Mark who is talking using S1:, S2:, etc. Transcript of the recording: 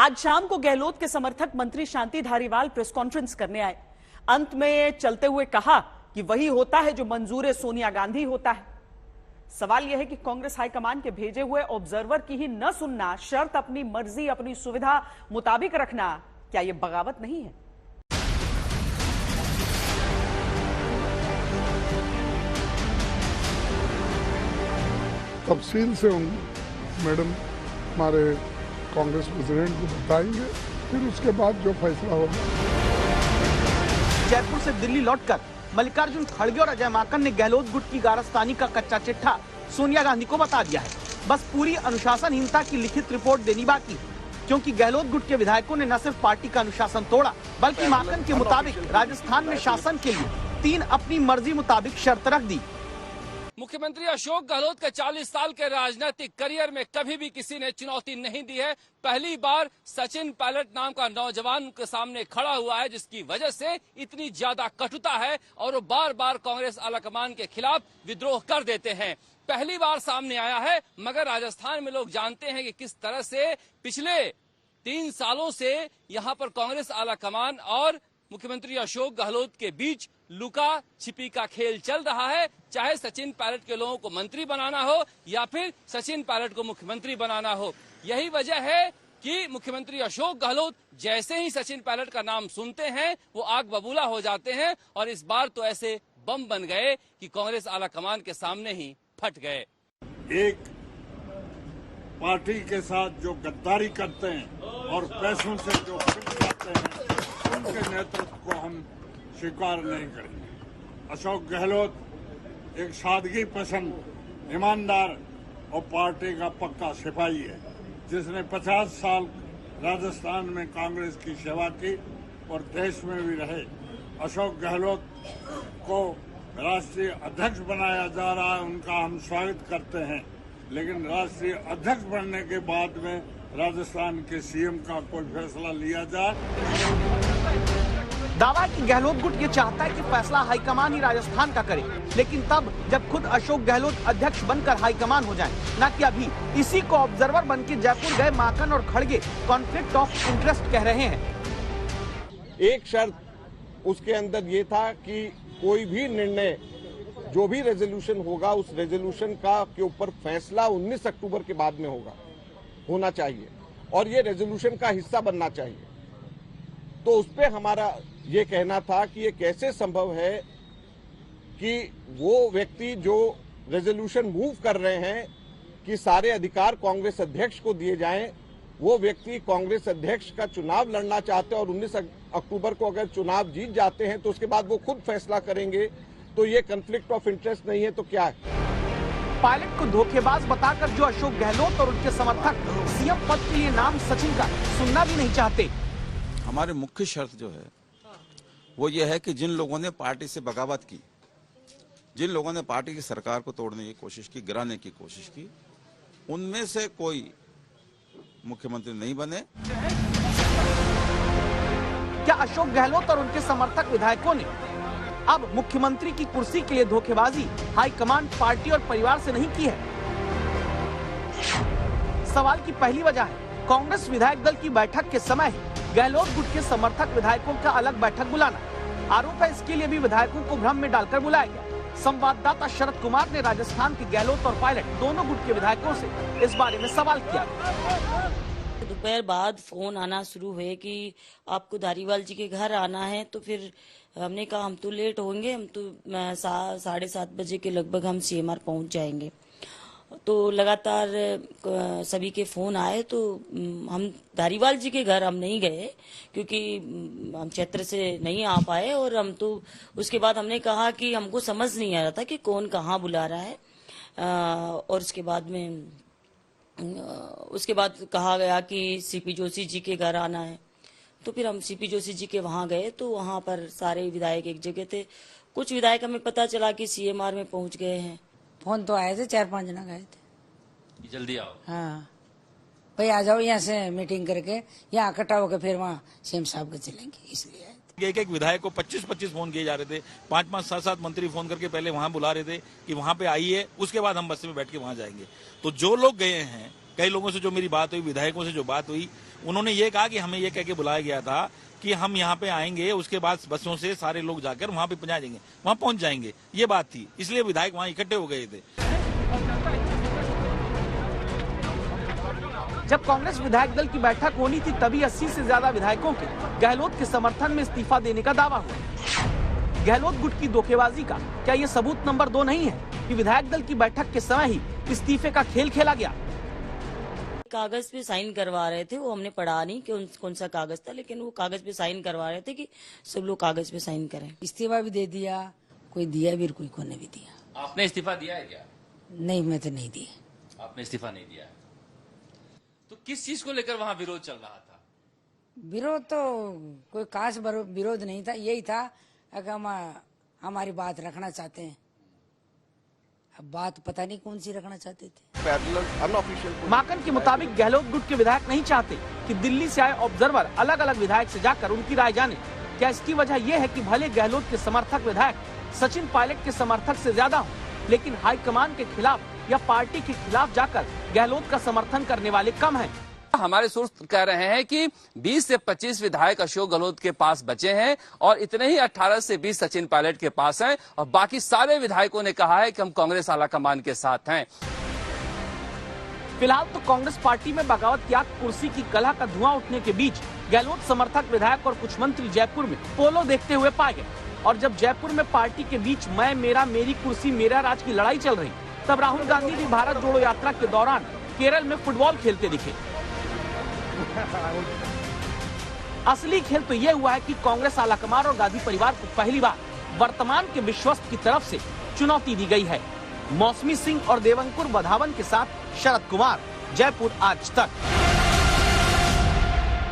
S1: आज शाम को गहलोत के समर्थक मंत्री शांति धारीवाल प्रेस कॉन्फ्रेंस करने आए। अंत में चलते हुए कहा कि वही होता है जो मंजूर सोनिया गांधी होता है। सवाल यह है कि कांग्रेस हाईकमान के भेजे हुए ऑब्जर्वर की ही न सुनना, शर्त अपनी मर्जी अपनी सुविधा मुताबिक रखना, क्या यह बगावत नहीं है?
S2: तफसील से मैडम हमारे कांग्रेस प्रेसिडेंट को बताएंगे, फिर उसके बाद जो फैसला होगा।
S3: जयपुर से दिल्ली लौटकर मल्लिकार्जुन खड़गे और अजय माकन ने गहलोत गुट की कारस्तानी का कच्चा चिट्ठा सोनिया गांधी को बता दिया है। बस पूरी अनुशासनहीनता की लिखित रिपोर्ट देनी बाकी है, क्योंकि गहलोत गुट के विधायकों ने न सिर्फ पार्टी का अनुशासन तोड़ा, बल्कि माकन के मुताबिक राजस्थान में शासन के लिए 3 अपनी मर्जी मुताबिक शर्त रख दी।
S4: मुख्यमंत्री अशोक गहलोत के 40 साल के राजनीतिक करियर में कभी भी किसी ने चुनौती नहीं दी है। पहली बार सचिन पायलट नाम का नौजवान के सामने खड़ा हुआ है, जिसकी वजह से इतनी ज्यादा कटुता है और वो बार बार कांग्रेस आलाकमान के खिलाफ विद्रोह कर देते हैं। पहली बार सामने आया है, मगर राजस्थान में लोग जानते हैं कि किस तरह से पिछले 3 सालों से यहाँ पर कांग्रेस आलाकमान और मुख्यमंत्री अशोक गहलोत के बीच लुका छिपी का खेल चल रहा है। चाहे सचिन पायलट के लोगों को मंत्री बनाना हो या फिर सचिन पायलट को मुख्यमंत्री बनाना हो, यही वजह है कि मुख्यमंत्री अशोक गहलोत जैसे ही सचिन पायलट का नाम सुनते हैं वो आग बबूला हो जाते हैं और इस बार तो ऐसे बम बन गए कि कांग्रेस आलाकमान के सामने ही फट गए।
S5: एक पार्टी के साथ जो गद्दारी करते हैं और पैसों से जो जाते हैं, उनके नेतृत्व को हम स्वीकार नहीं करेंगे। अशोक गहलोत एक सादगी पसंद, ईमानदार और पार्टी का पक्का सिपाही है, जिसने 50 साल राजस्थान में कांग्रेस की सेवा की और देश में भी रहे। अशोक गहलोत को राष्ट्रीय अध्यक्ष बनाया जा रहा है, उनका हम स्वागत करते हैं, लेकिन राष्ट्रीय अध्यक्ष बनने के बाद में राजस्थान के सीएम का कोई फैसला लिया जाए।
S3: दावा कि गहलोत गुट ये चाहता है कि फैसला हाईकमान ही राजस्थान का करे, लेकिन तब जब खुद अशोक गहलोत अध्यक्ष बनकर हाईकमान हो जाएं, न कि अभी। इसी को ऑब्जर्वर बनकर जयपुर गए माकन और खड़गे कॉन्फ्लिक्ट ऑफ इंटरेस्ट कह रहे हैं।
S6: एक शर्त उसके अंदर ये था कि कोई भी निर्णय, जो भी रेजोल्यूशन होगा, उस रेजोल्यूशन का के ऊपर फैसला 19 अक्टूबर के बाद में होना चाहिए और ये रेजोल्यूशन का हिस्सा बनना चाहिए। तो उस पे हमारा ये कहना था कि ये कैसे संभव है कि वो व्यक्ति जो रेजोल्यूशन मूव कर रहे हैं कि सारे अधिकार कांग्रेस अध्यक्ष को दिए जाएं, वो व्यक्ति कांग्रेस अध्यक्ष का चुनाव लड़ना चाहते हैं और 19 अक्टूबर को अगर चुनाव जीत जाते हैं तो उसके बाद वो खुद फैसला करेंगे। तो ये कॉन्फ्लिक्ट ऑफ इंटरेस्ट नहीं है तो क्या है?
S3: पायलट को धोखेबाज बताकर जो अशोक गहलोत और उनके समर्थक सीएम पद के लिए नाम सचिन का सुनना भी नहीं चाहते।
S7: हमारी मुख्य शर्त जो है वो ये है कि जिन लोगों ने पार्टी से बगावत की, जिन लोगों ने पार्टी की सरकार को तोड़ने की कोशिश की, गिराने की कोशिश की, उनमें से कोई मुख्यमंत्री नहीं बने।
S3: क्या अशोक गहलोत और उनके समर्थक विधायकों ने अब मुख्यमंत्री की कुर्सी के लिए धोखेबाजी हाईकमान, पार्टी और परिवार से नहीं की है? सवाल की पहली वजह है कांग्रेस विधायक दल की बैठक के समय ही गहलोत गुट के समर्थक विधायकों का अलग बैठक बुलाना। आरोप है इसके लिए भी विधायकों को भ्रम में डालकर बुलाया गया। संवाददाता शरद कुमार ने राजस्थान के गहलोत और पायलट दोनों गुट के विधायकों से इस बारे में सवाल किया।
S8: दोपहर बाद फोन आना शुरू हुए कि आपको धारीवाल जी के घर आना है, तो फिर हमने कहा हम तो लेट होंगे, हम तो 7:30 बजे के लगभग हम सीएमआर पहुंच जाएंगे। तो लगातार सभी के फोन आए, तो हम धारीवाल जी के घर हम नहीं गए क्योंकि हम क्षेत्र से नहीं आ पाए, और हम तो उसके बाद हमने कहा कि हमको समझ नहीं आ रहा था कि कौन कहाँ बुला रहा है। और उसके बाद कहा गया कि सीपी जोशी जी के घर आना है, तो फिर हम सीपी जोशी जी के वहां गए। तो वहां पर सारे विधायक एक जगह थे। कुछ विधायक हमें पता चला कि सीएमआर में पहुंच गए हैं।
S9: फोन तो आए थे, 4-5 जना गए थे।
S4: जल्दी आओ।
S9: हाँ भाई आ जाओ, यहाँ से मीटिंग करके यहाँ इकट्ठा होकर फिर वहाँ सीएम साहब के चलेंगे, इसलिए
S10: एक विधायक को 25-25 फोन किए जा रहे थे। 5-5, 7-7 मंत्री फोन करके पहले वहां बुला रहे थे कि वहां पे आइए, उसके बाद हम बस में बैठ के वहां जाएंगे। तो जो लोग गए हैं कई लोगों से जो मेरी बात हुई, विधायकों से जो बात हुई, उन्होंने ये कहा कि हमें ये कह के बुलाया गया था कि हम यहाँ पे आएंगे, उसके बाद बसों से सारे लोग जाकर वहाँ पे पहुंच जाएंगे, ये बात थी। इसलिए विधायक वहाँ इकट्ठे हो गए थे।
S3: जब कांग्रेस विधायक दल की बैठक होनी थी तभी 80 से ज्यादा विधायकों के गहलोत के समर्थन में इस्तीफा देने का दावा हुआ। गहलोत गुट की धोखेबाजी का क्या ये सबूत नंबर 2 नहीं है कि विधायक दल की बैठक के समय ही इस्तीफे का खेल खेला गया?
S8: कागज पे साइन करवा रहे थे, वो हमने पढ़ा नहीं कि कौन सा कागज था, लेकिन वो कागज पे साइन करवा रहे थे कि सब लोग कागज पे साइन करें।
S9: इस्तीफा भी दे दिया, कोई दिया भी, कोई को ने भी दिया।
S4: आपने इस्तीफा दिया है क्या?
S9: नहीं, मैं तो नहीं दिया।
S4: आपने इस्तीफा नहीं दिया? तो किस चीज को लेकर वहां विरोध चल रहा था?
S9: विरोध तो कोई खास विरोध नहीं था, यही था कि हम हमारी बात रखना चाहते हैं। अब बात पता नहीं कौन सी रखना चाहते थे।
S3: माकन के मुताबिक गहलोत गुट के विधायक नहीं चाहते कि दिल्ली से आए ऑब्जर्वर अलग अलग विधायक से जाकर उनकी राय जाने। क्या इसकी वजह यह है कि भले गहलोत के समर्थक विधायक सचिन पायलट के समर्थक से ज्यादा हो, लेकिन हाईकमान के खिलाफ या पार्टी के खिलाफ जाकर गहलोत का समर्थन करने वाले कम हैं?
S4: हमारे सोर्स कह रहे हैं कि 20 से 25 विधायक अशोक गहलोत के पास बचे हैं और इतने ही 18 से 20 सचिन पायलट के पास हैं और बाकी सारे विधायकों ने कहा है कि हम कांग्रेस आलाकमान के साथ हैं।
S3: फिलहाल तो कांग्रेस पार्टी में बगावत की आग, कुर्सी की कलह का धुआं उठने के बीच गहलोत समर्थक विधायक और कुछ मंत्री जयपुर में पोलो देखते हुए पाए गए। और जब जयपुर में पार्टी के बीच मैं मेरा मेरी कुर्सी मेरा राज की लड़ाई चल रही, तब राहुल गांधी भी भारत जोड़ो यात्रा के दौरान केरल में फुटबॉल खेलते दिखे। असली खेल तो यह हुआ है कि कांग्रेस आलाकमान और गांधी परिवार को पहली बार वर्तमान के विश्वस्त की तरफ से चुनौती दी गई है। मौसमी सिंह और देवंकुर वधावन के साथ शरद कुमार, जयपुर आज तक।